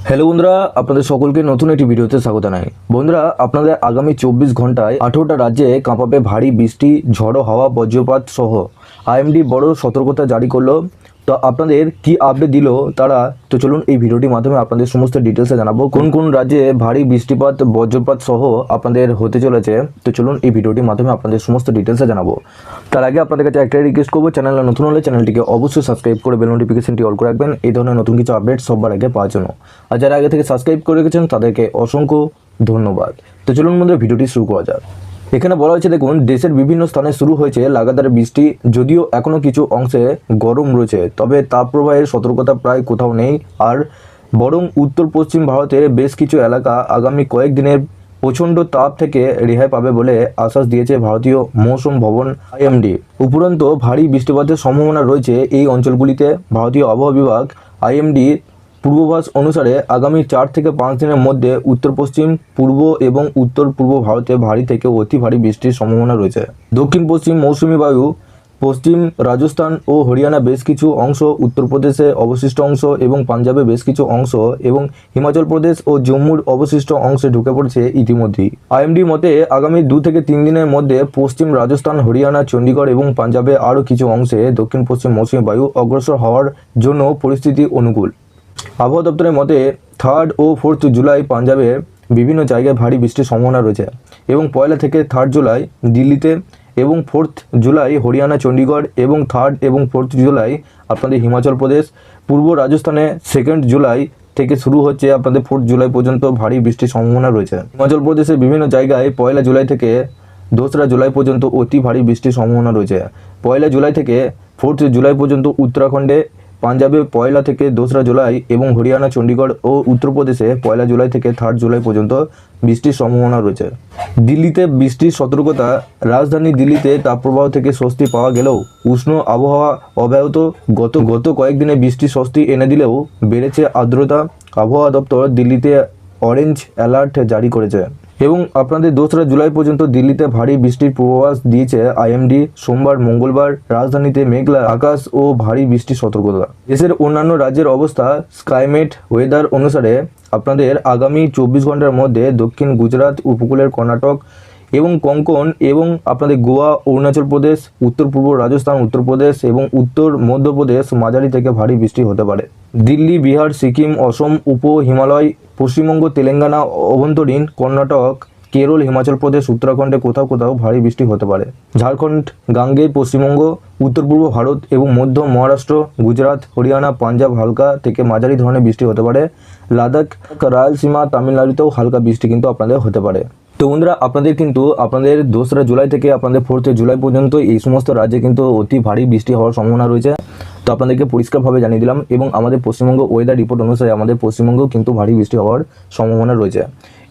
Hello বন্ধুরা, আপনাদের সকলকে নতুন একটি ভিডিওতে স্বাগত জানাই। বন্ধুরা, আপনাদের আগামী 24 ঘন্টায় 18টা রাজ্যে কাঁপাবে ভারী বৃষ্টি, ঝড়ো হাওয়া, বজ্রপাত সহ আইএমডি বড় সতর্কতা জারি করলো। তো আপনাদের কি আপডেট দিল তারা, তো চলুন এই ভিডিওটির মাধ্যমে আপনাদের সমস্ত ডিটেলসে জানাবো কোন কোন রাজ্যে ভারী বৃষ্টিপাত, বজ্রপাত সহ আপনাদের হতে চলেছে। তো চলুন এই ভিডিওটির মাধ্যমে আপনাদের সমস্ত ডিটেলসে জানাবো। তার আগে আপনাদের কাছে একটাই রিকোয়েস্ট করবো, চ্যানেলে নতুন হলে চ্যানেলটিকে অবশ্যই সাবস্ক্রাইব করে বেল নোটিফিকেশনটি অল করে রাখবেন এই ধরনের নতুন কিছু আপডেট সবার আগে পাওয়ার জন্য। আর যারা আগে থেকে সাবস্ক্রাইব করে রেখেছেন তাদেরকে অসংখ্য ধন্যবাদ। তো চলুন বন্ধুরা, ভিডিওটি শুরু করা যাক। এখানে বলা হয়েছে, দেখুন, দেশের বিভিন্ন স্থানে শুরু হয়েছে লাগাতার বৃষ্টি। যদিও এখনও কিছু অংশে গরম রয়েছে, তবে তাপপ্রবাহের সতর্কতা প্রায় কোথাও নেই। আর বরং উত্তর পশ্চিম ভারতের বেশ কিছু এলাকা আগামী কয়েকদিনের প্রচণ্ড তাপ থেকে রেহাই পাবে বলে আশ্বাস দিয়েছে ভারতীয় মৌসুম ভবন আইএমডি। উপরন্তু ভারী বৃষ্টিপাতের সম্ভাবনা রয়েছে এই অঞ্চলগুলিতে। ভারতীয় আবহাওয়া বিভাগ আইএমডি পূর্বাভাস অনুসারে আগামী 4 থেকে 5 দিনের মধ্যে উত্তর পশ্চিম, পূর্ব এবং উত্তর পূর্ব ভারতে ভারী থেকে অতি ভারী বৃষ্টির সম্ভাবনা রয়েছে। দক্ষিণ পশ্চিম মৌসুমী বায়ু পশ্চিম রাজস্থান ও হরিয়ানা বেশ কিছু অংশ, উত্তরপ্রদেশে অবশিষ্ট অংশ এবং পাঞ্জাবে বেশ কিছু অংশ এবং হিমাচল প্রদেশ ও জম্মুর অবশিষ্ট অংশে ঢুকে পড়েছে ইতিমধ্যেই। আইএমডির মতে আগামী 2 থেকে 3 দিনের মধ্যে পশ্চিম রাজস্থান, হরিয়ানা, চণ্ডীগড় এবং পাঞ্জাবে আরও কিছু অংশে দক্ষিণ পশ্চিম মৌসুমী বায়ু অগ্রসর হওয়ার জন্য পরিস্থিতি অনুকূল। আবহাওয়া দপ্তরের মতে 3 ও 4 জুলাই পাঞ্জাবের বিভিন্ন জায়গায় ভারী বৃষ্টির সম্ভাবনা রয়েছে এবং 1 থেকে 3 জুলাই দিল্লিতে এবং 4 জুলাই হরিয়ানা, চণ্ডীগড় এবং 3 এবং 4 জুলাই আপনাদের হিমাচল প্রদেশ, পূর্ব রাজস্থানে 2 জুলাই থেকে শুরু হচ্ছে আপনাদের 4 জুলাই পর্যন্ত ভারী বৃষ্টির সম্ভাবনা রয়েছে। হিমাচল প্রদেশের বিভিন্ন জায়গায় 1 জুলাই থেকে 2 জুলাই পর্যন্ত অতি ভারী বৃষ্টির সম্ভাবনা রয়েছে। 1 জুলাই থেকে 4 জুলাই পর্যন্ত উত্তরাখণ্ডে, পাঞ্জাবে 1 থেকে 2 জুলাই এবং হরিয়ানা, চণ্ডীগড় ও উত্তরপ্রদেশে 1 জুলাই থেকে 3 জুলাই পর্যন্ত বৃষ্টির সম্ভাবনা রয়েছে। দিল্লিতে বৃষ্টির সতর্কতা। রাজধানী দিল্লিতে তাপপ্রবাহ থেকে স্বস্তি পাওয়া গেলেও উষ্ণ আবহাওয়া অব্যাহত। গত কয়েকদিনে বৃষ্টি স্বস্তি এনে দিলেও বেড়েছে আর্দ্রতা। আবহাওয়া দপ্তর দিল্লিতে অরেঞ্জ অ্যালার্ট জারি করেছে এবং আপনাদের 2 জুলাই পর্যন্ত দিল্লিতে ভারী বৃষ্টির পূর্বাভাস দিয়েছে আইএমডি। সোমবার মঙ্গলবার রাজধানীতে মেঘলা আকাশ ও ভারী বৃষ্টির সতর্কতা। দেশের অন্যান্য রাজ্যের অবস্থা। স্কাইমেট ওয়েদার অনুসারে আপনাদের আগামী 24 ঘন্টার মধ্যে দক্ষিণ গুজরাট, উপকূলের কর্ণাটক এবং কোঙ্কণ এবং আপনাদের গোয়া, অরুণাচল প্রদেশ, উত্তর পূর্ব রাজস্থান, উত্তরপ্রদেশ এবং উত্তর মধ্যপ্রদেশ মাঝারি থেকে ভারী বৃষ্টি হতে পারে। দিল্লি, বিহার, সিকিম, অসম, উপ হিমালয়, পশ্চিমবঙ্গ, তেলেঙ্গানা, অভ্যন্তরীণ কর্ণাটক, কেরল, হিমাচল প্রদেশ, উত্তরাখণ্ডে কোথাও কোথাও ভারী বৃষ্টি হতে পারে। ঝাড়খণ্ড, গাঙ্গেয় পশ্চিমবঙ্গ, উত্তর পূর্ব ভারত এবং মধ্য মহারাষ্ট্র, গুজরাট, হরিয়ানা, পাঞ্জাব হালকা থেকে মাঝারি ধরনের বৃষ্টি হতে পারে। লাদাখ, রায়লসীমা, তামিলনাড়ুতেও হালকা বৃষ্টি কিন্তু আপনাদের হতে পারে। তো বন্ধুরা, আপনাদের 2 জুলাই থেকে আপনাদের 4 জুলাই পর্যন্ত এই সমস্ত রাজ্যে কিন্তু অতি ভারী বৃষ্টি হওয়ার সম্ভাবনা রয়েছে। তো আপনাদেরকে পরিষ্কারভাবে জানিয়ে দিলাম এবং আমাদের পশ্চিমবঙ্গ ওয়েদার রিপোর্ট অনুসারে আমাদের পশ্চিমবঙ্গেও কিন্তু ভারী বৃষ্টি হওয়ার সম্ভাবনা রয়েছে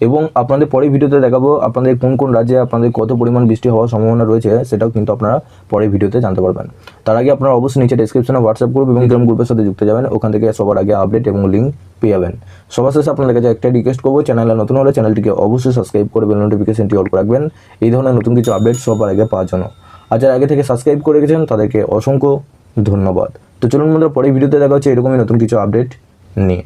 এবং আপনাদের পরের ভিডিওতে দেখাবো আপনাদের কোন কোন রাজ্যে আপনাদের কত পরিমাণ বৃষ্টি হওয়ার সম্ভাবনা রয়েছে, সেটাও কিন্তু আপনারা পরের ভিডিওতে জানতে পারবেন। তার আগে আপনারা অবশ্যই নিচে ডেসক্রিপশনে হোয়াটসঅ্যাপ গ্রুপ এবং টেলিগ্রাম গ্রুপের সাথে যুক্ত যাবেন, ওখান থেকে সবার আগে আপডেট এবং লিঙ্ক পেয়ে যাবেন। সবার শেষে আপনাদের কাছে একটা রিকোয়েস্ট করবো, চ্যানেলে নতুন হলে চ্যানেলটিকে অবশ্যই সাবস্ক্রাইব করে বেল নোটিফিকেশনটি অল করে রাখবেন এই ধরনের নতুন কিছু আপডেট সবার আগে পাওয়ার জন্য। আর যারা আগে থেকে সাবস্ক্রাইব করে রেখেছেন তাদেরকে অসংখ্য ধন্যবাদ। তো চলুন বন্ধুরা, পরের ভিডিওতে দেখা হচ্ছে এরকমই নতুন কিছু আপডেট নিয়ে।